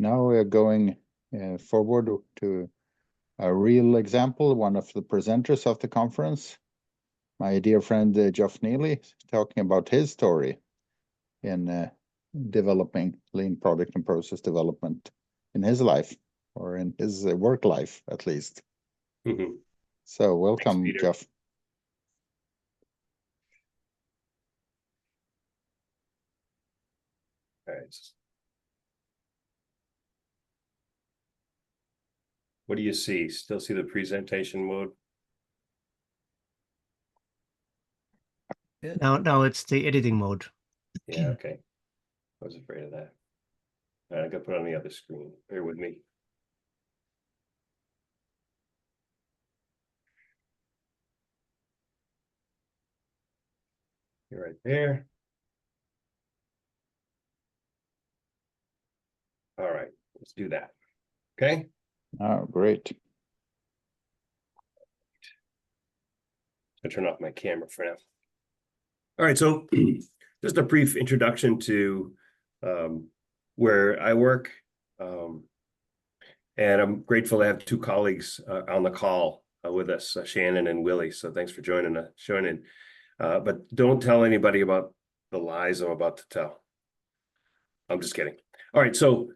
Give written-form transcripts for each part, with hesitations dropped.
now we're going forward to a real example, one of the presenters of the conference, my dear friend Geoff Neiley, talking about his story in developing lean product and process development in his life, or in his work life, at least. Mm-hmm. So welcome, Thanks, Geoff. All right. What do you see? Still see the presentation mode? Now it's the editing mode. Yeah, okay. I was afraid of that. All right, I got to put it on the other screen. Bear with me. You're right there. All right, let's do that. Okay. Oh, great. I'll turn off my camera for now. All right, so just a brief introduction to where I work. And I'm grateful to have two colleagues on the call with us, Shannon and Willie. So thanks for joining. But don't tell anybody about the lies I'm about to tell. I'm just kidding. All right, so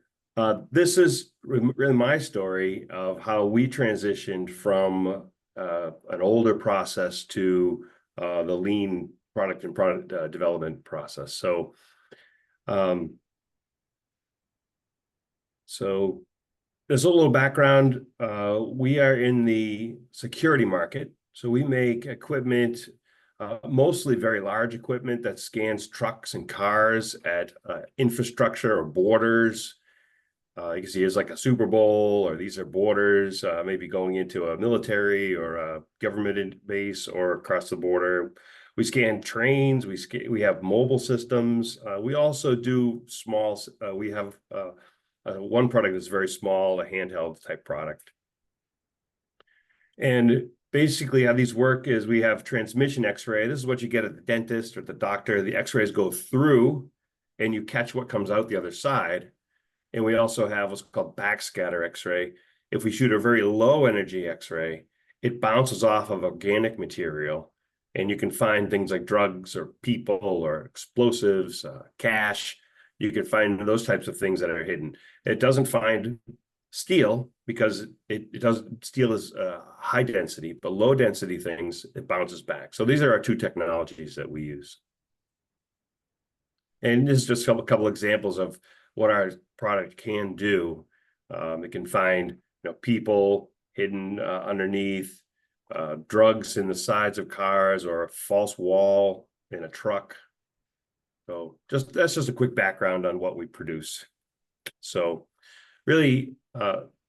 this is really my story of how we transitioned from an older process to the lean product and product development process. So there's a little background. We are in the security market. So we make equipment, mostly very large equipment that scans trucks and cars at infrastructure or borders. You can see here's like a Super Bowl, or these are borders, maybe going into a military or a government base or across the border. We scan trains, we have mobile systems. We also do small, we have one product that's very small, a handheld type product. And basically how these work is we have transmission x-ray. This is what you get at the dentist or the doctor. The x-rays go through and you catch what comes out the other side. And we also have what's called backscatter x-ray. If we shoot a very low energy x-ray, it bounces off of organic material. And you can find things like drugs or people or explosives, cash. You can find those types of things that are hidden. It doesn't find steel because it doesn't, steel is high density, but low density things, it bounces back. So these are our two technologies that we use. And this is just a couple examples of what our product can do. It can find people hidden underneath, drugs in the sides of cars, or a false wall in a truck. So that's just a quick background on what we produce. So really,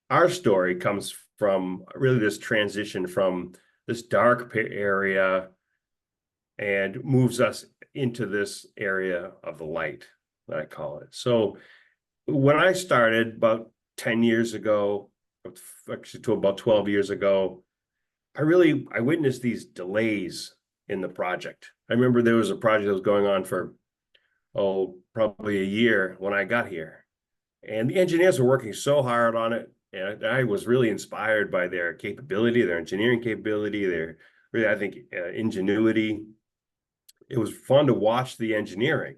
our story comes from really this transition from this dark area and moves us into this area of the light, that I call it. So when I started about 10 years ago, actually to about 12 years ago, I witnessed these delays in the project. I remember there was a project that was going on for probably a year when I got here. And the engineers were working so hard on it. And I was really inspired by their capability, their engineering capability, their really, I think, ingenuity. It was fun to watch the engineering,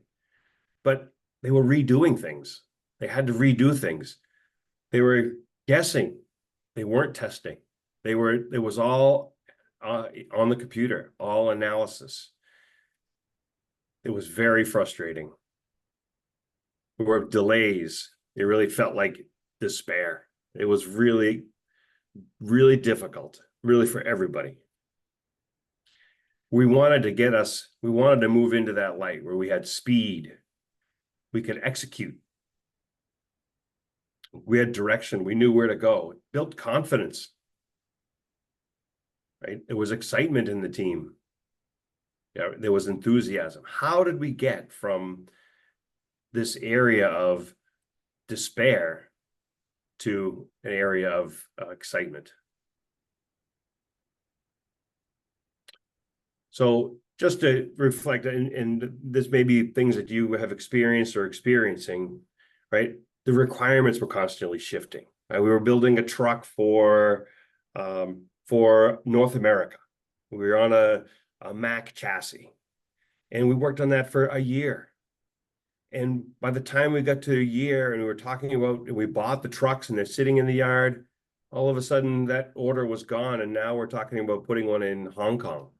but they were redoing things. They had to redo things. They were guessing. They weren't testing. It was all on the computer, all analysis. It was very frustrating. There were delays. It really felt like despair. It was really, really difficult, really, for everybody. We wanted to move into that light where we had speed. We could execute. We had direction. We knew where to go. It built confidence. Right? There was excitement in the team. Yeah, there was enthusiasm. How did we get from this area of despair to an area of excitement? So just to reflect, and this may be things that you have experienced or experiencing, right? the requirements were constantly shifting. Right? We were building a truck for North America. We were on a Mack chassis, and we worked on that for a year. And by the time we got to a year and we were talking about, we bought the trucks and they're sitting in the yard, all of a sudden that order was gone. And now we're talking about putting one in Hong Kong,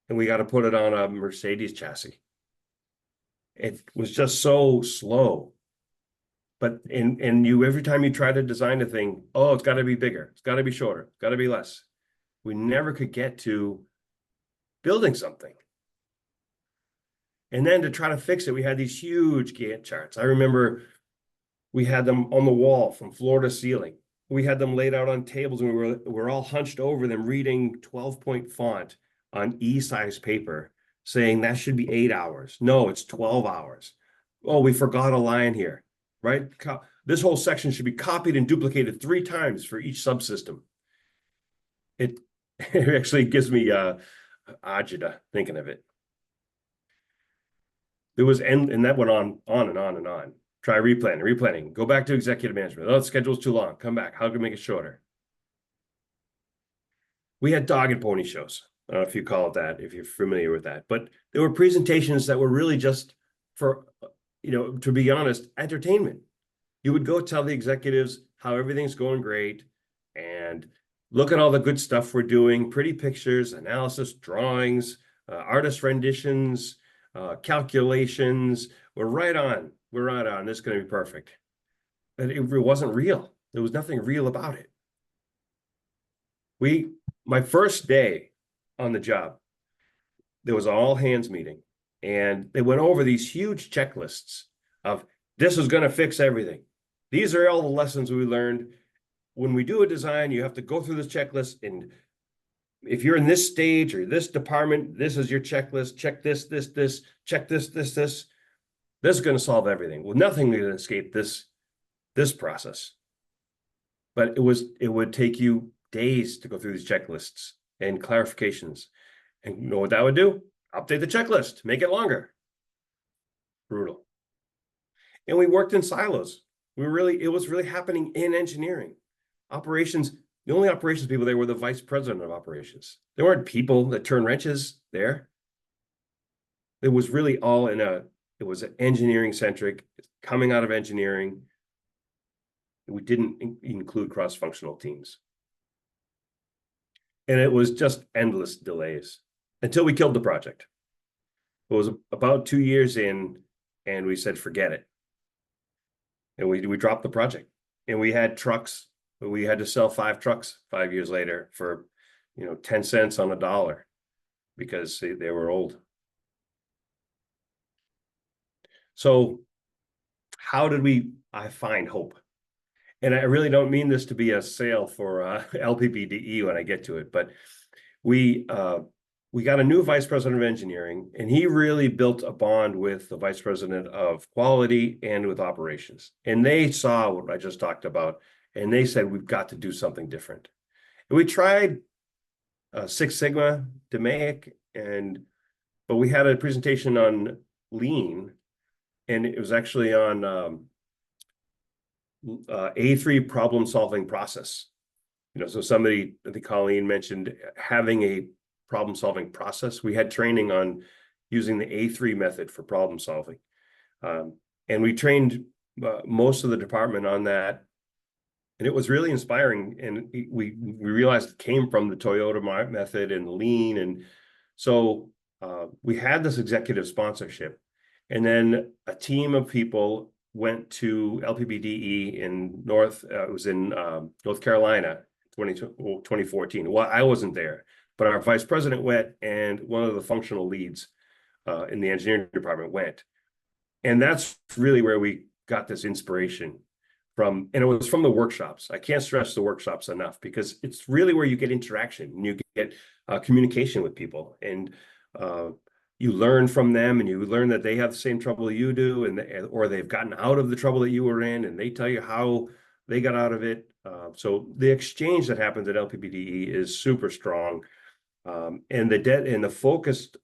and we got to put it on a Mercedes chassis. It was just so slow. But every time you try to design a thing, oh, it's got to be bigger, it's got to be shorter, it's got to be less. We never could get to building something. And then to try to fix it, we had these huge Gantt charts. I remember we had them on the wall from floor to ceiling. We had them laid out on tables, and we were all hunched over them reading 12-point font on E-size paper, saying that should be 8 hours. No, it's 12 hours. Oh, we forgot a line here, right? This whole section should be copied and duplicated 3 times for each subsystem. It actually gives me agita thinking of it. There was, and that went on and on and on. Try replanning, go back to executive management. Oh, the schedule's too long. Come back. How can we make it shorter? We had dog and pony shows. I don't know if you call it that, if you're familiar with that, but there were presentations that were really just for, to be honest, entertainment. You would go tell the executives how everything's going great and look at all the good stuff we're doing, pretty pictures, analysis, drawings, artist renditions, calculations. We're right on. This is going to be perfect. And it wasn't real. There was nothing real about it. My first day on the job, there was an all hands meeting, and they went over these huge checklists of this is going to fix everything. These are all the lessons we learned. When we do a design, you have to go through this checklist, and if you're in this stage or this department, this is your checklist. Check this, check this. This is going to solve everything. Well, nothing can escape this process. But it would take you days to go through these checklists and clarifications. And you know what that would do? Update the checklist, make it longer. Brutal. And we worked in silos. It was really happening in engineering. Operations, the only operations people there were the vice president of operations. There weren't people that turn wrenches there. It was really all it was engineering centric, coming out of engineering. We didn't include cross-functional teams. And it was just endless delays until we killed the project. It was about 2 years in, and we said, forget it. And we dropped the project. And we had trucks. We had to sell 5 trucks 5 years later for 10 cents on a dollar because they were old. So how did I find hope? And I really don't mean this to be a sale for LPPDE when I get to it, but we got a new vice president of engineering, and he really built a bond with the vice president of quality and with operations. And they saw what I just talked about, and they said, we've got to do something different. And we tried Six Sigma, DMAIC, but we had a presentation on lean, and it was actually on A3 problem solving process. So somebody, I think Colleen mentioned having a problem solving process. We had training on using the A3 method for problem solving. And we trained most of the department on that. And it was really inspiring. And we realized it came from the Toyota method and lean. And so we had this executive sponsorship. And then a team of people went to LPPDE in North Carolina, 2014. Well, I wasn't there, but our vice president went, and one of the functional leads in the engineering department went. And that's really where we got this inspiration from, and it was from the workshops. I can't stress the workshops enough, because it's really where you get interaction and you get communication with people, and you learn from them, and you learn that they have the same trouble you do, or they've gotten out of the trouble that you were in, and they tell you how they got out of it. So the exchange that happens at LPPDE is super strong, and the focused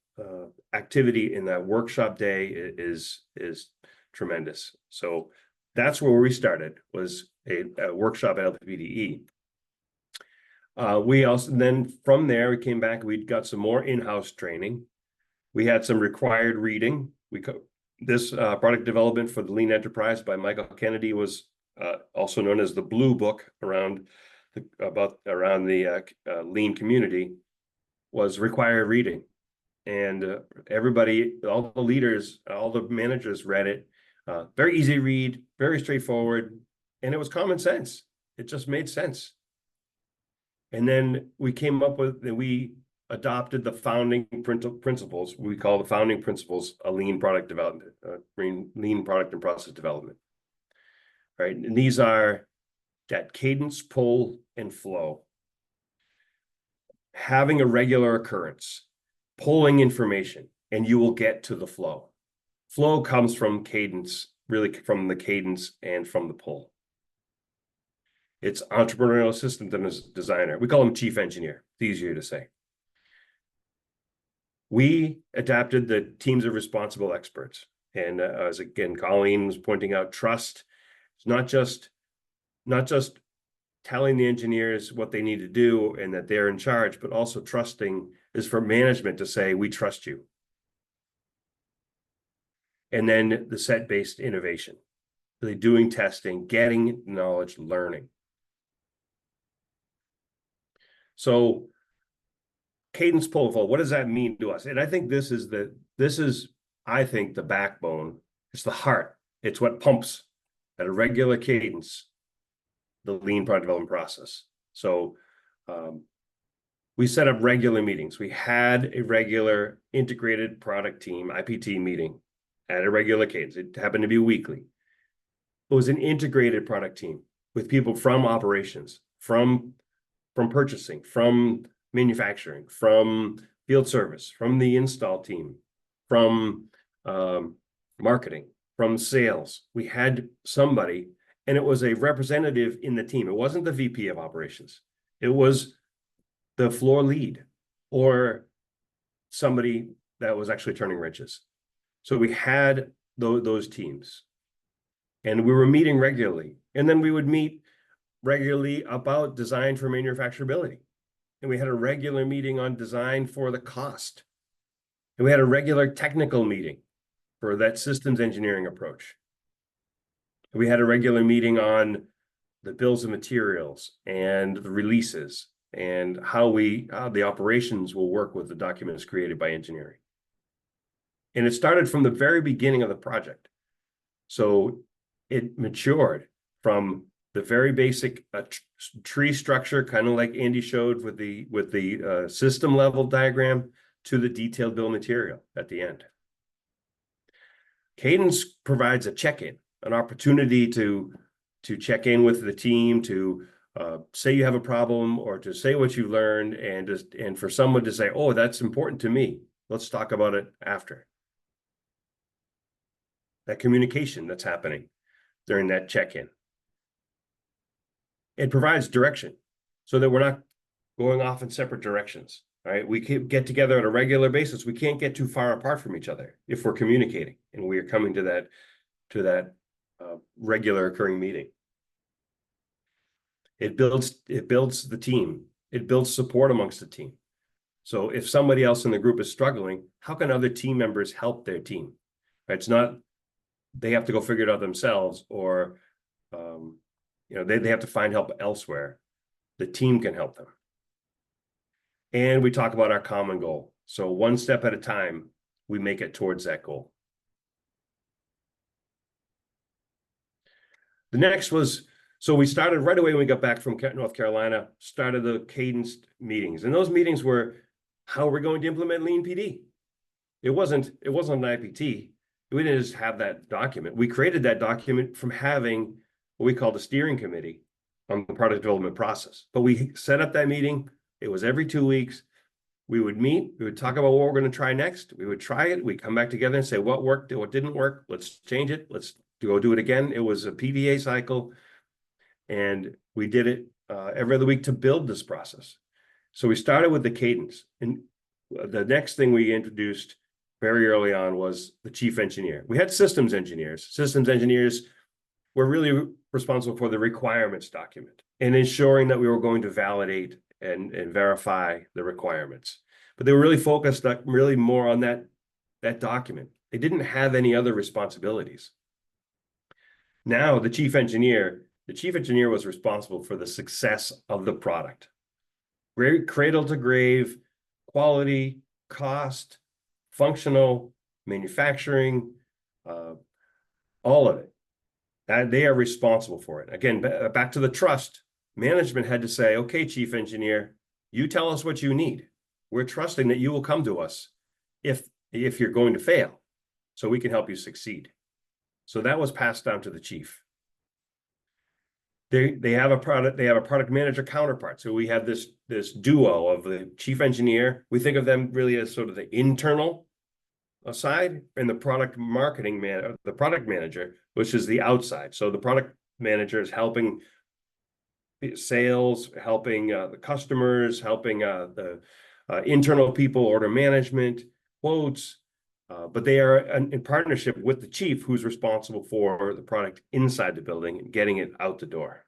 activity in that workshop day is tremendous. So that's where we started, was a workshop at LPPDE. We also, then from there, we came back, we got some more in-house training. We had some required reading. This product development for the Lean Enterprise by Michael Kennedy was also known as the Blue Book around the Lean community, was required reading. And everybody, all the leaders, all the managers read it. Very easy read, very straightforward, and it was common sense. It just made sense. And then we came up with, we adopted the founding principles. We call the founding principles a lean product development, lean product and process development. Right, and these are that cadence, pull, and flow. Having a regular occurrence, pulling information, and you will get to the flow. Flow comes from cadence, really from the cadence and from the pull. It's entrepreneurial systems designer. We call him chief engineer. It's easier to say. We adapted the teams of responsible experts. And as again, Colleen was pointing out, trust. It's not just telling the engineers what they need to do and that they're in charge, but also trusting is for management to say, we trust you. And then the set-based innovation, really doing testing, getting knowledge, learning. So cadence, pull, flow, what does that mean to us? And I think this is the backbone. It's the heart. It's what pumps at a regular cadence the lean product development process. So we set up regular meetings. We had a regular integrated product team, IPT meeting at a regular cadence. It happened to be weekly. It was an integrated product team with people from operations, from purchasing, from manufacturing, from field service, from the install team, from marketing, from sales. We had somebody, and it was a representative in the team. It wasn't the VP of operations. It was the floor lead or somebody that was actually turning wrenches. So we had those teams, and we were meeting regularly. And then we would meet regularly about design for manufacturability. And we had a regular meeting on design for the cost. And we had a regular technical meeting for that systems engineering approach. We had a regular meeting on the bills of materials and the releases and how the operations will work with the documents created by engineering. And it started from the very beginning of the project. So it matured from the very basic tree structure, kind of like Andy showed with the system level diagram, to the detailed bill of material at the end. Cadence provides a check-in, an opportunity to check in with the team, to say you have a problem, or to say what you learned, and for someone to say, oh, that's important to me. Let's talk about it after. That communication that's happening during that check-in. It provides direction so that we're not going off in separate directions. Right? We can get together on a regular basis. We can't get too far apart from each other if we're communicating and we are coming to that regular occurring meeting. It builds the team. It builds support amongst the team. So if somebody else in the group is struggling, how can other team members help their team? Right? It's not they have to go figure it out themselves, or they have to find help elsewhere. The team can help them. And we talk about our common goal. So one step at a time, we make it towards that goal. The next was, so we started right away when we got back from North Carolina, started the Cadence meetings. And those meetings were, how we're going to implement Lean PD. It wasn't an IPT. We didn't just have that document. We created that document from having what we call the steering committee on the product development process. But we set up that meeting. It was every 2 weeks. We would meet. We would talk about what we're going to try next. We would try it. We'd come back together and say what worked, what didn't work. Let's change it. Let's go do it again. It was a PDA cycle. And we did it every other week to build this process. So we started with the cadence. And the next thing we introduced very early on was the chief engineer. We had systems engineers. Systems engineers were really responsible for the requirements document and ensuring that we were going to validate and verify the requirements. But they were really focused really more on that document. They didn't have any other responsibilities. Now, the chief engineer was responsible for the success of the product. Cradle to grave, quality, cost, functional, manufacturing, all of it. They are responsible for it. Again, back to the trust. Management had to say, okay, chief engineer, you tell us what you need. We're trusting that you will come to us if you're going to fail, so we can help you succeed. So that was passed down to the chief. They have a product manager counterpart. So we have this duo of the chief engineer. We think of them really as sort of the internal side, and the product manager, which is the outside. So the product manager is helping sales, helping the customers, helping the internal people, order management, quotes, but they are in partnership with the chief, who's responsible for the product inside the building and getting it out the door.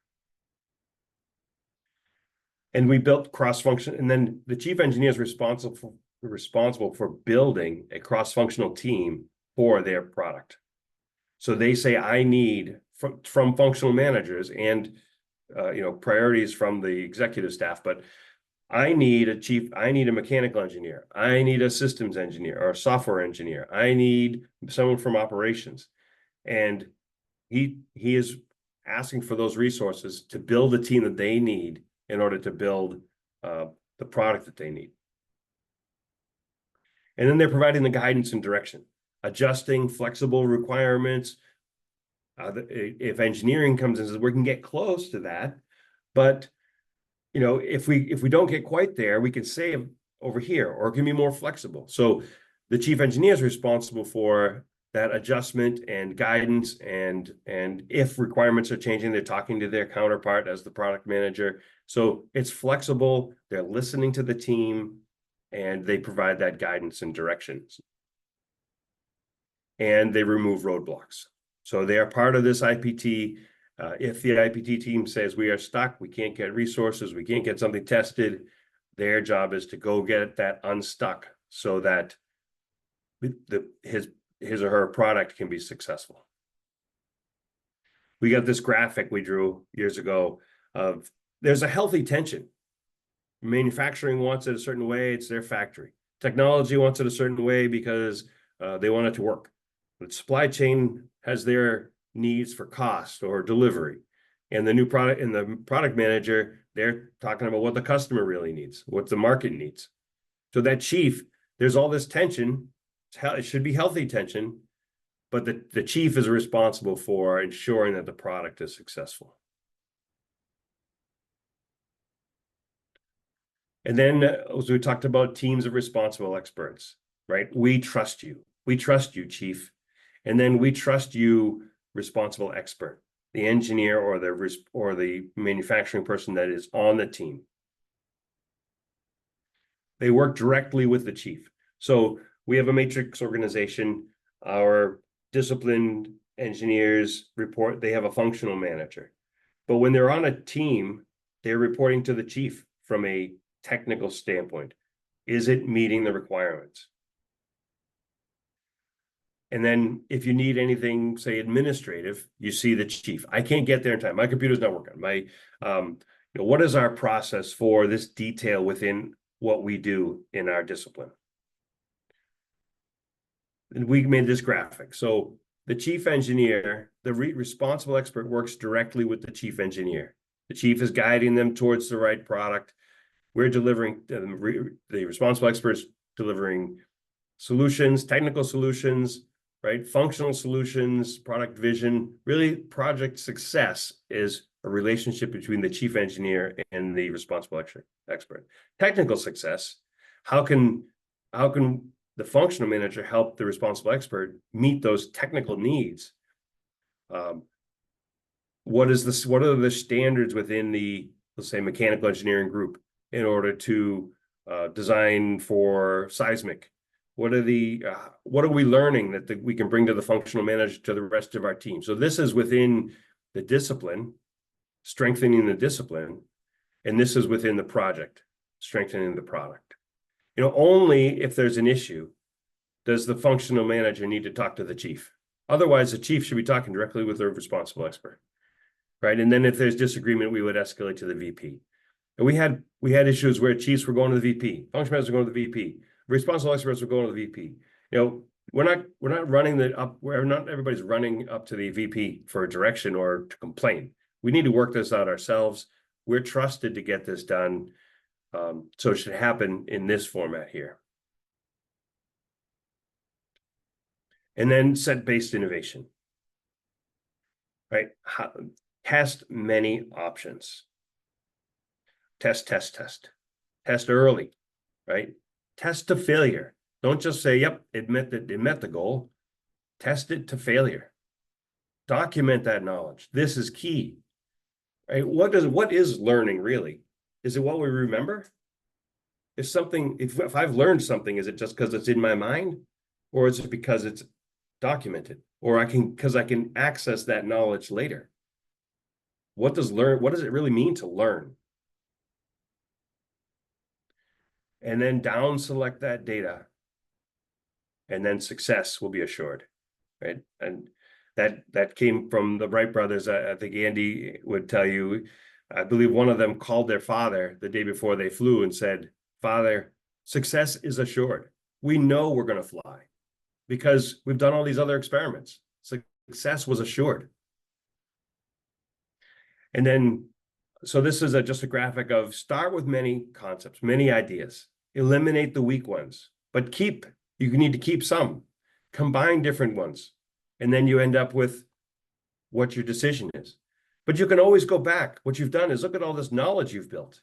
And we built cross-function, and then the chief engineer is responsible for building a cross-functional team for their product. So they say, I need from functional managers and priorities from the executive staff, but I need a mechanical engineer. I need a systems engineer or a software engineer. I need someone from operations. And he is asking for those resources to build the team that they need in order to build the product that they need. And then they're providing the guidance and direction, adjusting flexible requirements. If engineering comes in and says, we can get close to that, but if we don't get quite there, we can save over here, or it can be more flexible. So the chief engineer is responsible for that adjustment and guidance, and if requirements are changing, they're talking to their counterpart as the product manager. So it's flexible, they're listening to the team, and they provide that guidance and directions. And they remove roadblocks. So they are part of this IPT. If the IPT team says we are stuck, we can't get resources, we can't get something tested, their job is to go get that unstuck so that his or her product can be successful. We got this graphic we drew years ago of there's a healthy tension. Manufacturing wants it a certain way, it's their factory. Technology wants it a certain way because they want it to work. But supply chain has their needs for cost or delivery. And the new product and the product manager, they're talking about what the customer really needs, what the market needs. So that chief, there's all this tension. It should be healthy tension, but the chief is responsible for ensuring that the product is successful. And then, as we talked about, teams of responsible experts, right? We trust you. We trust you, chief. And then we trust you, responsible expert, the engineer or the manufacturing person that is on the team. They work directly with the chief. So we have a matrix organization. Our disciplined engineers report, they have a functional manager. But when they're on a team, they're reporting to the chief from a technical standpoint. Is it meeting the requirements? And then if you need anything, say administrative, you see the chief. I can't get there in time. My computer's not working. What is our process for this detail within what we do in our discipline? And we made this graphic. So the chief engineer, the responsible expert, works directly with the chief engineer. The chief is guiding them towards the right product. We're delivering, the responsible experts delivering solutions, technical solutions, right? Functional solutions, product vision. Really, project success is a relationship between the chief engineer and the responsible expert. Technical success, how can the functional manager help the responsible expert meet those technical needs? What are the standards within the, let's say, mechanical engineering group in order to design for seismic? What are we learning that we can bring to the functional manager to the rest of our team? So this is within the discipline, strengthening the discipline, and this is within the project, strengthening the product. You know, only if there's an issue does the functional manager need to talk to the chief. Otherwise, the chief should be talking directly with the responsible expert, right? And then if there's disagreement, we would escalate to the VP. And we had issues where chiefs were going to the VP, function managers were going to the VP, responsible experts were going to the VP. You know, we're not running not everybody's running up to the VP for a direction or to complain. We need to work this out ourselves. We're trusted to get this done. So it should happen in this format here. And then set-based innovation, right? Test many options. Test early, right? Test to failure. Don't just say, yep, it met the goal. Test it to failure. Document that knowledge. This is key, right? What is learning really? Is it what we remember? If I've learned something, is it just because it's in my mind, or is it because it's documented, or because I can access that knowledge later? What does it really mean to learn? And then down select that data, and then success will be assured, right? And that came from the Wright brothers. I think Andy would tell you, I believe one of them called their father the day before they flew and said, "Father, success is assured. We know we're going to fly because we've done all these other experiments. Success was assured." And then, so this is just a graphic of start with many concepts, many ideas, eliminate the weak ones, but you need to keep some, combine different ones, and then you end up with what your decision is. But you can always go back. What you've done is look at all this knowledge you've built.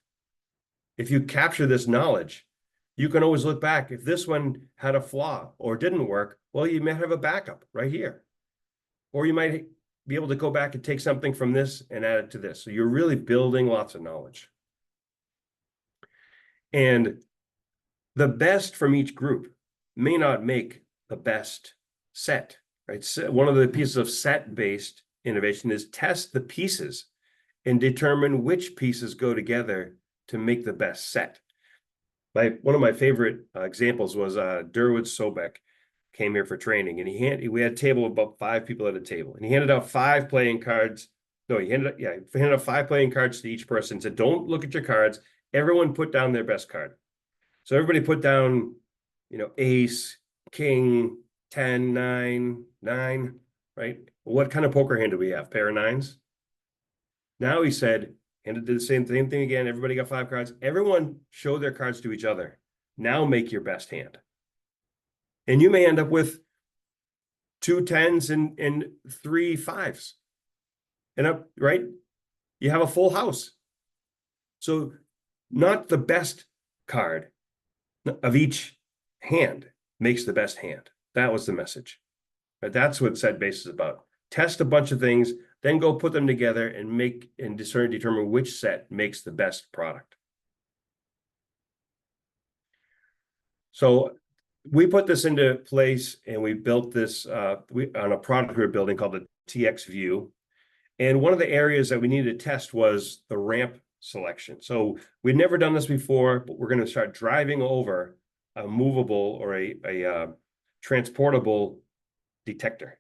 If you capture this knowledge, you can always look back. If this one had a flaw or didn't work, well, you might have a backup right here. Or you might be able to go back and take something from this and add it to this. So you're really building lots of knowledge. And the best from each group may not make the best set, right? So one of the pieces of set-based innovation is test the pieces and determine which pieces go together to make the best set. One of my favorite examples was Durwood Sobek came here for training, and we had a table of about 5 people at a table, and he handed out 5 playing cards. No, he handed out 5 playing cards to each person and said, "Don't look at your cards. Everyone put down their best card." So everybody put down, ace, king, 10, 9, 9, right? What kind of poker hand do we have? Pair of 9s. Now he said, and it did the same thing again. Everybody got 5 cards. Everyone show their cards to each other. Now make your best hand. And you may end up with 2 10s and 3 5s. Right? You have a full house. So not the best card of each hand makes the best hand. That was the message. But that's what set-based is about. Test a bunch of things, then go put them together and determine which set makes the best product. So we put this into place and we built this on a product we were building called the TX View. And one of the areas that we needed to test was the ramp selection. So we'd never done this before, but we're going to start driving over a movable or a transportable detector.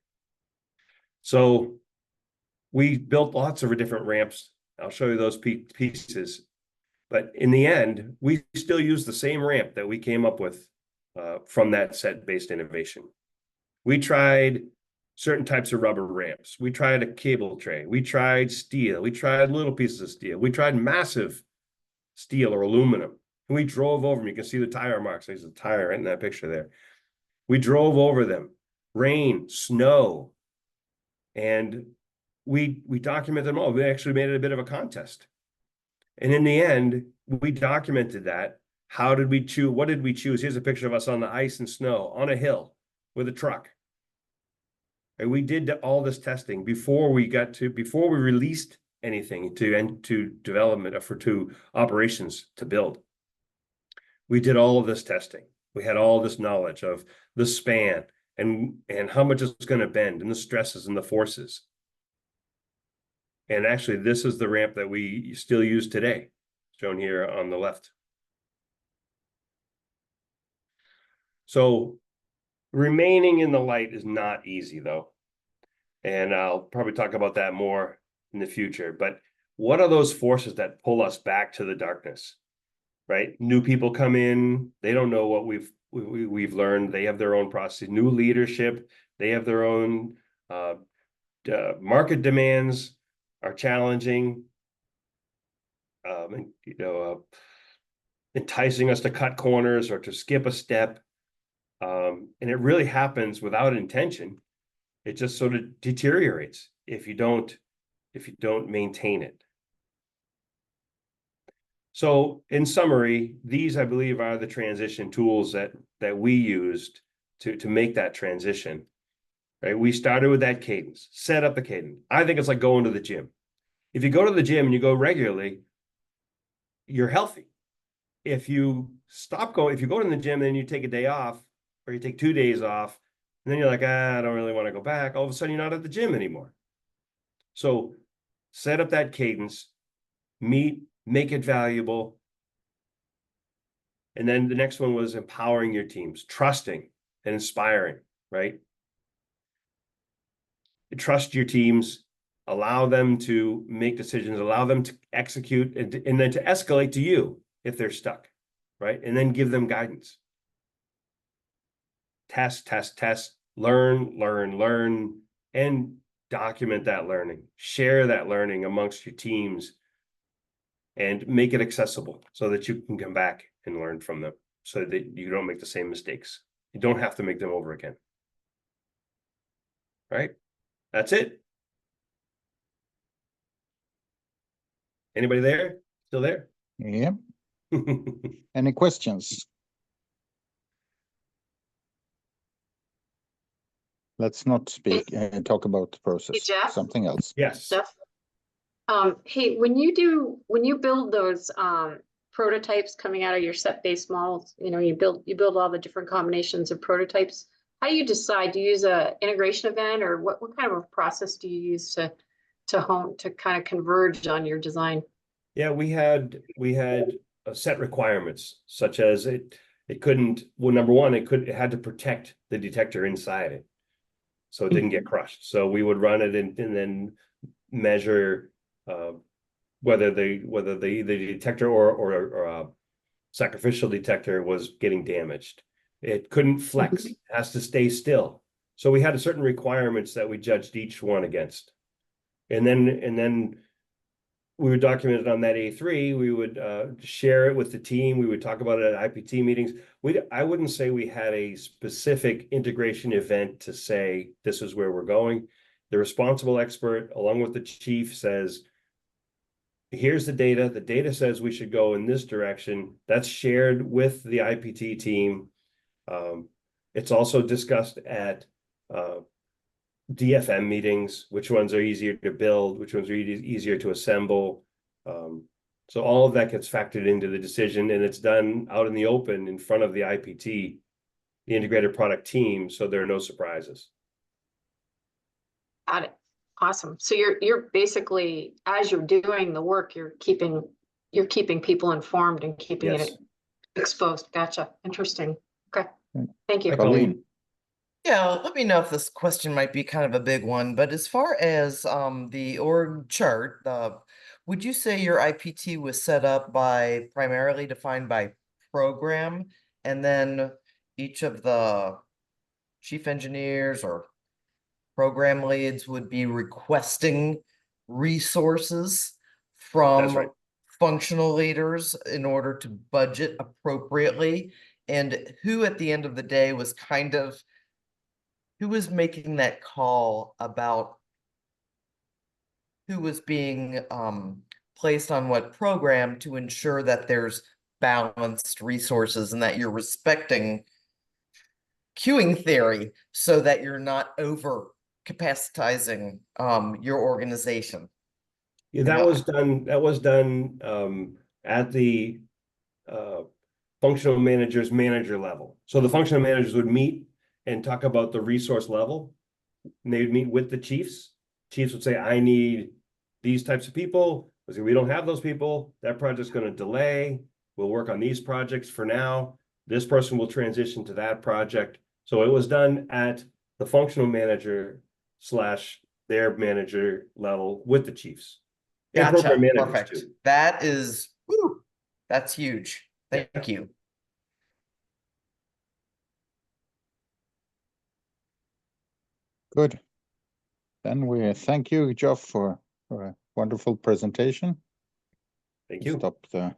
So we built lots of different ramps. I'll show you those pieces. But in the end, we still use the same ramp that we came up with from that set-based innovation. We tried certain types of rubber ramps. We tried a cable tray. We tried steel. We tried little pieces of steel. We tried massive steel or aluminum. And we drove over them. You can see the tire marks. There's a tire right in that picture there. We drove over them. Rain, snow. And we documented them all. We actually made it a bit of a contest. And in the end, we documented that. How did we choose? What did we choose? Here's a picture of us on the ice and snow on a hill with a truck. And we did all this testing before we released anything to development or to operations to build. We did all of this testing. We had all this knowledge of the span and how much it's going to bend and the stresses and the forces. And actually, this is the ramp that we still use today, shown here on the left. So remaining in the light is not easy, though. And I'll probably talk about that more in the future. But what are those forces that pull us back to the darkness, right? New people come in, they don't know what we've learned. They have their own processes. New leadership, they have their own market demands are challenging. And, enticing us to cut corners or to skip a step. And it really happens without intention. It just sort of deteriorates if you don't maintain it. So in summary, these, I believe, are the transition tools that we used to make that transition. Right? We started with that cadence, set up the cadence. I think it's like going to the gym. If you go to the gym and you go regularly, you're healthy. If you stop going, if you go to the gym and then you take a day off, or you take 2 days off, and then you're like, I don't really want to go back. All of a sudden, you're not at the gym anymore. So set up that cadence, make it valuable. And then the next one was empowering your teams, trusting and inspiring, right? Trust your teams, allow them to make decisions, allow them to execute, and then to escalate to you if they're stuck, right? And then give them guidance. Test, learn, and document that learning. Share that learning amongst your teams and make it accessible so that you can come back and learn from them so that you don't make the same mistakes. You don't have to make them over again. Right? That's it. Anybody there? Still there? Yeah. Any questions? Let's not speak and talk about the process. Hey, Geoff? Something else. Yes. Stuff. Hey, when you build those prototypes coming out of your set-based models, you build all the different combinations of prototypes. How do you decide? Do you use a integration event, or what kind of a process do you use to kind of converge on your design? Yeah, we had set requirements, such as it couldn't, well, number one, it had to protect the detector inside it, so it didn't get crushed. So we would run it and then measure whether the detector or a sacrificial detector was getting damaged. It couldn't flex, it has to stay still. So we had certain requirements that we judged each one against. And then we would document it on that A3. We would share it with the team. We would talk about it at IPT meetings. I wouldn't say we had a specific integration event to say this is where we're going. The responsible expert, along with the chief, says, here's the data. The data says we should go in this direction. That's shared with the IPT team. It's also discussed at DFM meetings, which ones are easier to build, which ones are easier to assemble. So all of that gets factored into the decision, and it's done out in the open in front of the IPT, the integrated product team, so there are no surprises. Got it. Awesome. So you're basically, as you're doing the work, you're keeping people informed and keeping it exposed. Gotcha. Interesting. Okay. Thank you. Colleen. Yeah, let me know if this question might be kind of a big one, but as far as the org chart, would you say your IPT was set up primarily defined by program, and then each of the chief engineers or program leads would be requesting resources from functional leaders in order to budget appropriately? And who at the end of the day was who was making that call about who was being placed on what program to ensure that there's balanced resources and that you're respecting queuing theory so that you're not over capacitizing your organization? Yeah, that was done at the functional manager level. So the functional managers would meet and talk about the resource level, and they would meet with the chiefs. Chiefs would say, I need these types of people. I said, we don't have those people. That project's going to delay. We'll work on these projects for now. This person will transition to that project. So it was done at the functional manager / their manager level with the chiefs. And Gotcha, program managers perfect. too. That is, woo, that's huge. Thank you. Good. Then we thank you, Geoff, for a wonderful presentation. Thank you. Stop the